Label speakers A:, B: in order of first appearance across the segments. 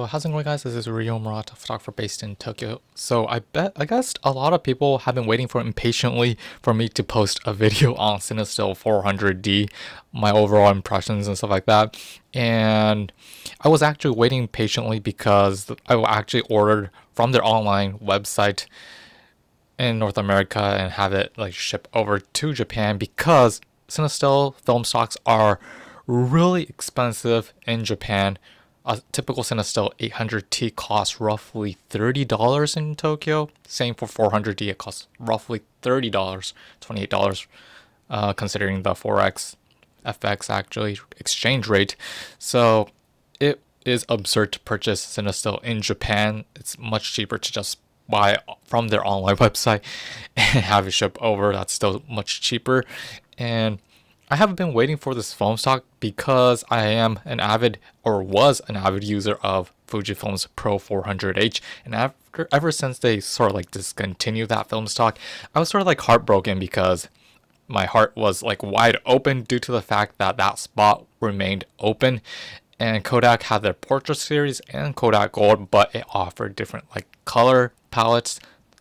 A: So how's it going, guys? This is Ryo Murata, photographer based in Tokyo. So I guess a lot of people have been waiting for impatiently for me to post a video on Cinestill 400D, my overall impressions and stuff like that. And I was actually waiting patiently because I actually ordered from their online website in North America and have it like ship over to Japan because Cinestill film stocks are really expensive in Japan. A typical Cinestill 800T costs roughly $30 in Tokyo. Same for 400D, it costs roughly $30, $28, considering the Forex FX actually exchange rate. So it is absurd to purchase Cinestill in Japan. It's much cheaper to just buy from their online website and have it ship over. That's still much cheaper. And I have been waiting for this film stock because I am an avid, or was an avid user of Fujifilm's Pro 400H, and ever since they sort of like discontinued that film stock, I was sort of like heartbroken because my heart was like wide open due to the fact that that spot remained open. And Kodak had their Portrait series and Kodak Gold, but it offered different like color palettes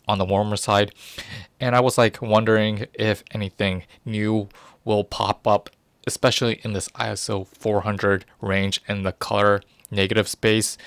A: on the warmer side. And I was like wondering if anything new will pop up, especially in this ISO 400 range in the color negative space.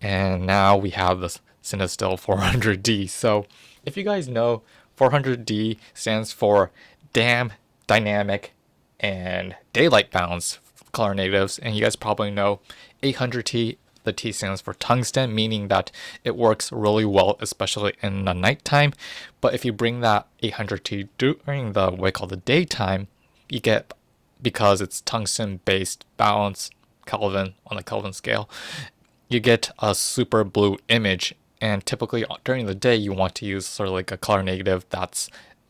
A: And now we have this Cinestill 400D. So if you guys know, 400D stands for damn, dynamic, and daylight balanced color negatives. And you guys probably know 800T, the T stands for tungsten, meaning that it works really well, especially in the nighttime. But if you bring that 800T during the what we call the daytime, you get, because it's tungsten based balance Kelvin on the Kelvin scale, you get a super blue image. And typically during the day you want to use sort of like a color negative that's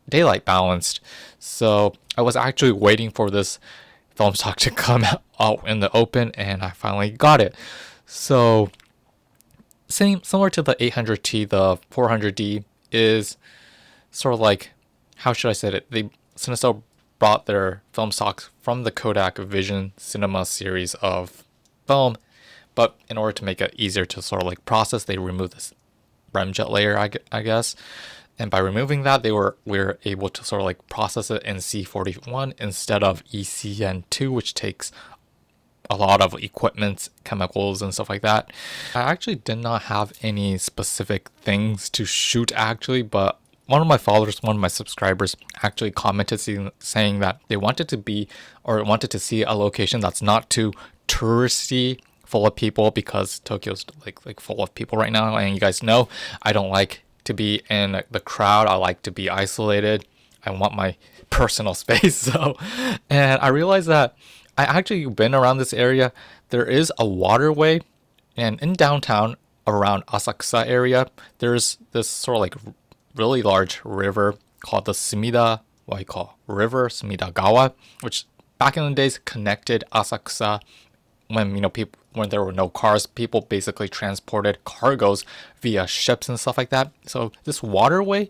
A: daylight balanced. So I was actually waiting for this film stock to come out in the open, and I finally got it. So similar to the 800T, the 400D is sort of like, how should I say it? Cinestill brought their film stocks from the Kodak Vision Cinema series of film, but in order to make it easier to sort of like process, they removed this remjet layer, I guess. And by removing that, we were able to sort of like process it in C41 instead of ECN2, which takes a lot of equipment, chemicals, and stuff like that. I actually did not have any specific things to shoot actually, but one of my followers, one of my subscribers actually commented saying that they wanted to see a location that's not too touristy, full of people, because Tokyo's like full of people right now. And you guys know I don't like to be in the crowd. I like to be isolated. I want my personal space. So, and I realized that I actually been around this area. There is a waterway, and in downtown around Asakusa area, there's this sort of like really large river called the Sumida Gawa, which back in the days connected Asakusa when when there were no cars. People basically transported cargoes via ships and stuff like that. So this waterway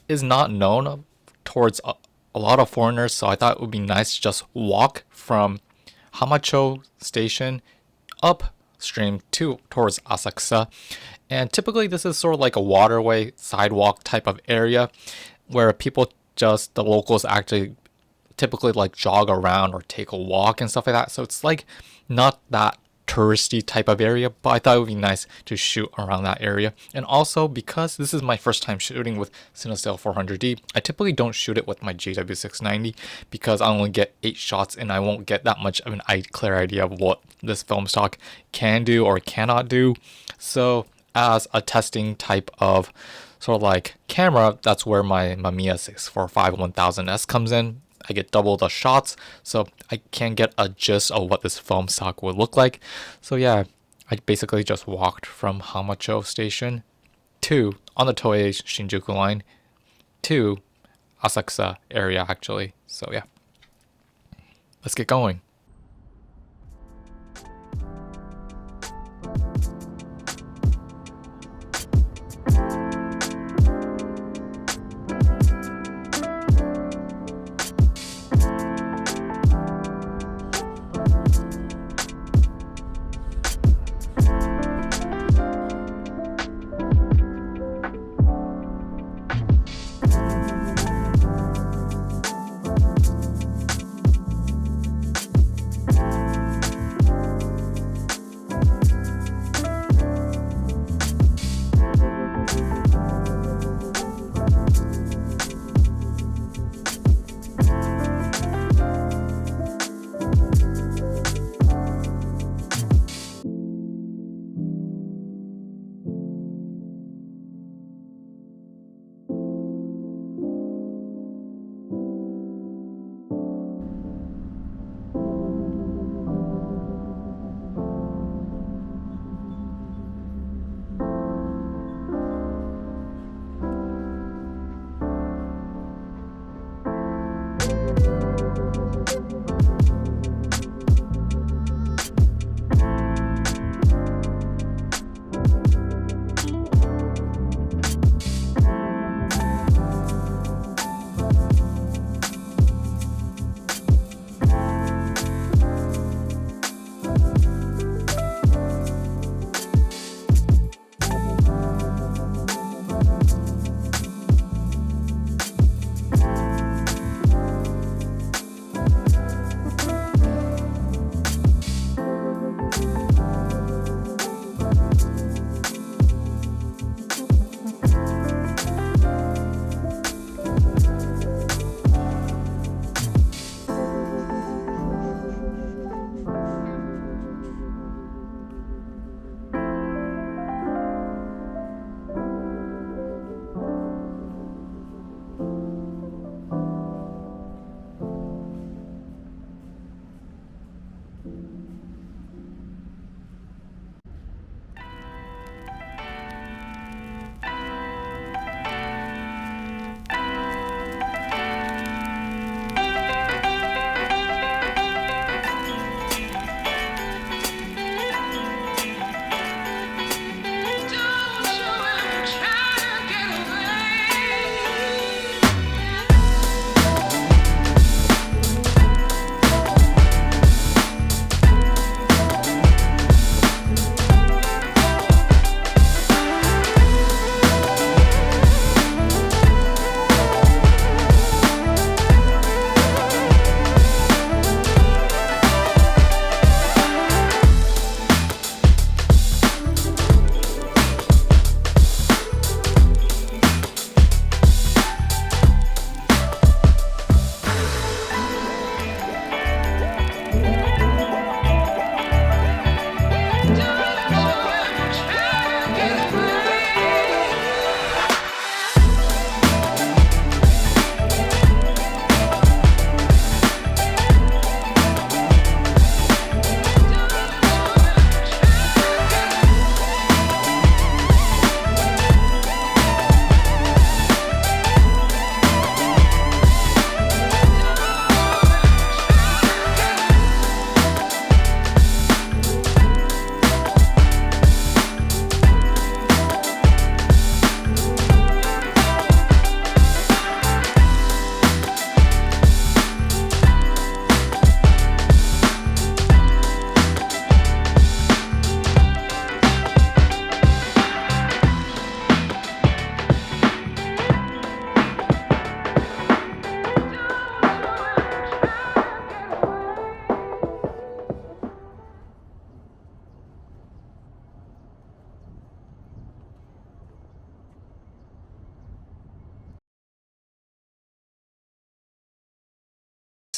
A: is not known towards a lot of foreigners. So I thought it would be nice to just walk from Hamacho station upstream towards Asakusa. And typically this is sort of like a waterway sidewalk type of area where the locals actually typically like jog around or take a walk and stuff like that. So it's like not that touristy type of area, but I thought it would be nice to shoot around that area. And also because this is my first time shooting with Cinestill 400D, I typically don't shoot it with my GW690 because I only get 8 shots and I won't get that much of an clear idea of what this film stock can do or cannot do. So as a testing type of sort of like camera, that's where my Mamiya 645 1000S comes in. I get double the shots, so I can get a gist of what this film stock would look like. So yeah, I basically just walked from Hamacho station on the Toei Shinjuku Line to Asakusa area actually. So yeah, let's get going.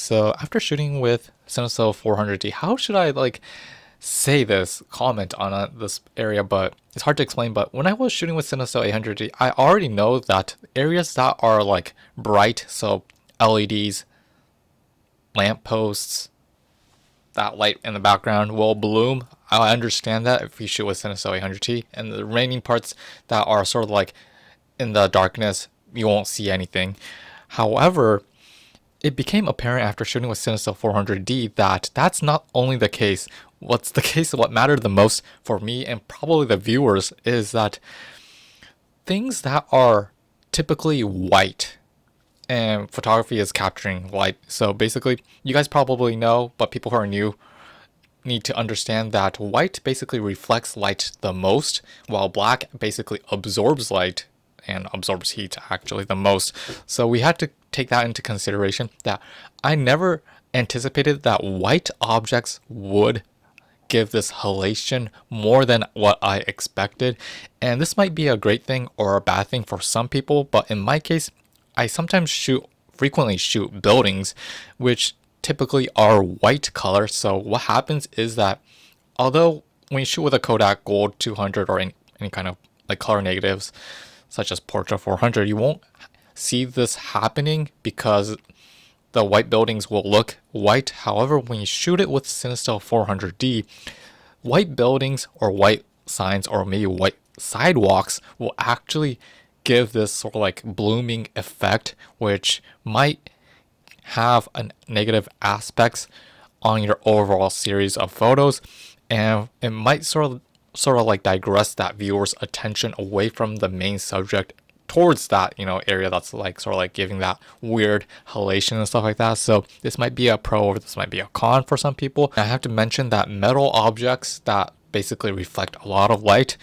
A: So after shooting with Cinestill 400D, how should I like say this comment on this area? But it's hard to explain. But when I was shooting with Cinestill 800D, I already know that areas that are like bright, so LEDs, lampposts, that light in the background will bloom. I understand that if you shoot with Cinestill 800D, and the remaining parts that are sort of like in the darkness, you won't see anything. However, it became apparent after shooting with Cinestill 400D that that's not only the case. What's the case, what mattered the most for me and probably the viewers is that things that are typically white, and photography is capturing light. So basically, you guys probably know, but people who are new need to understand that white basically reflects light the most, while black basically absorbs light and absorbs heat actually the most. So we had to take that into consideration, that I never anticipated that white objects would give this halation more than what I expected. And this might be a great thing or a bad thing for some people, but in my case, I frequently shoot buildings which typically are white color. So what happens is that although when you shoot with a Kodak Gold 200 or any kind of like color negatives such as Portra 400, you won't see this happening because the white buildings will look white. However, when you shoot it with Cinestill 400D, white buildings or white signs or maybe white sidewalks will actually give this sort of like blooming effect, which might have a negative aspects on your overall series of photos, and it might sort of like digress that viewer's attention away from the main subject towards that area that's like sort of like giving that weird halation and stuff like that. So this might be a pro or this might be a con for some people. I have to mention that metal objects that basically reflect a lot of light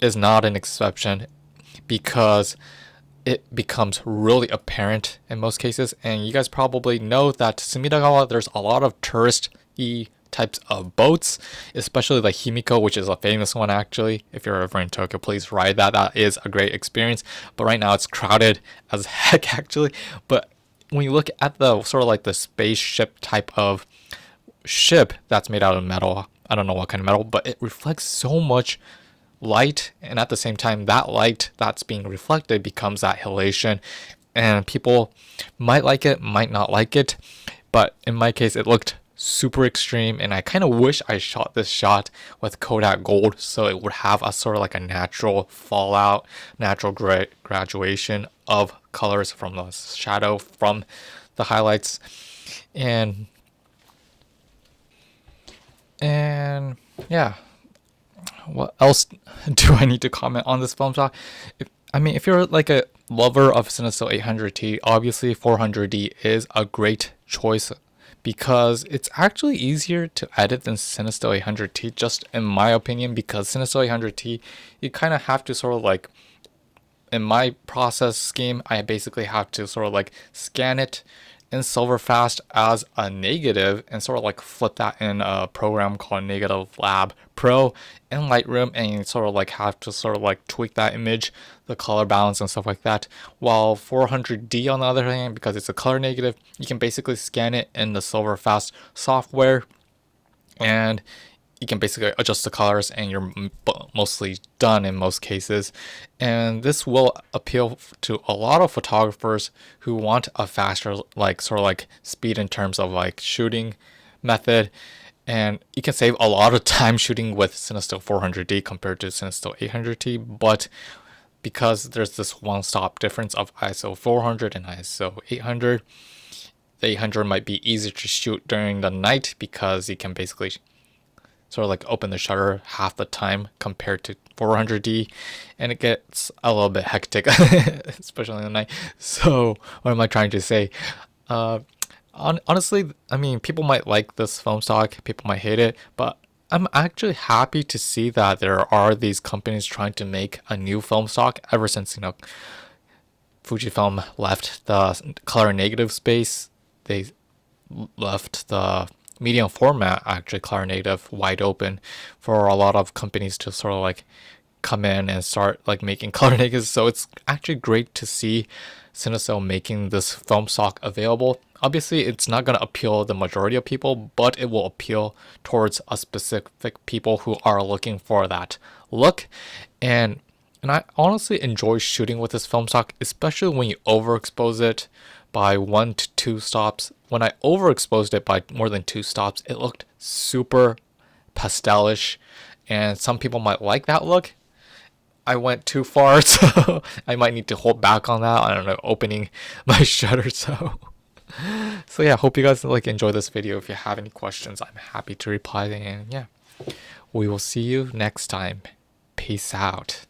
A: is not an exception, because it becomes really apparent in most cases. And you guys probably know that Sumidagawa, there's a lot of tourist-y types of boats, especially like Himiko, which is a famous one actually. If you're ever in Tokyo, please ride that. That is a great experience. But right now it's crowded as heck actually. But when you look at the sort of like the spaceship type of ship that's made out of metal, I don't know what kind of metal, but it reflects so much light, and at the same time that light that's being reflected becomes that halation, and people might like it, might not like it, but in my case it looked super extreme, and I kind of wish I shot this shot with Kodak Gold so it would have a sort of like a natural fallout, natural graduation of colors from the shadow, from the highlights, and yeah. What else do I need to comment on this film stock? If you're like a lover of Cinestill 800D, obviously 400D is a great choice because it's actually easier to edit than Cinestill 800D, just in my opinion, because Cinestill 800D, you kind of have to sort of like, in my process scheme, I basically have to sort of like scan it in Silverfast as a negative and sort of like flip that in a program called Negative Lab Pro in Lightroom, and you sort of like have to sort of like tweak that image, the color balance and stuff like that. While 400D on the other hand, because it's a color negative, you can basically scan it in the Silverfast software and you can basically adjust the colors and you're mostly done in most cases. And this will appeal to a lot of photographers who want a faster like sort of like speed in terms of like shooting method, and you can save a lot of time shooting with Cinestill 400D compared to Cinestill 800D. But because there's this one-stop difference of ISO 400 and ISO 800, the 800 might be easier to shoot during the night because you can basically sort of like open the shutter half the time compared to 400D, and it gets a little bit hectic, especially in the night. So what am I trying to say? Honestly, people might like this film stock, people might hate it, but I'm actually happy to see that there are these companies trying to make a new film stock ever since, Fujifilm left the color negative space. They left the medium format, actually color negative, wide open for a lot of companies to sort of like come in and start like making color negatives. So it's actually great to see Cinestill making this film stock available. Obviously, it's not gonna appeal the majority of people, but it will appeal towards a specific people who are looking for that look. And I honestly enjoy shooting with this film stock, especially when you overexpose it by 1 to 2 stops. When I overexposed it by more than 2 stops, it looked super pastelish, and some people might like that look. I went too far, so I might need to hold back on that. I don't know, opening my shutter. So yeah, hope you guys enjoy this video. If you have any questions, I'm happy to reply. And yeah, we will see you next time. Peace out.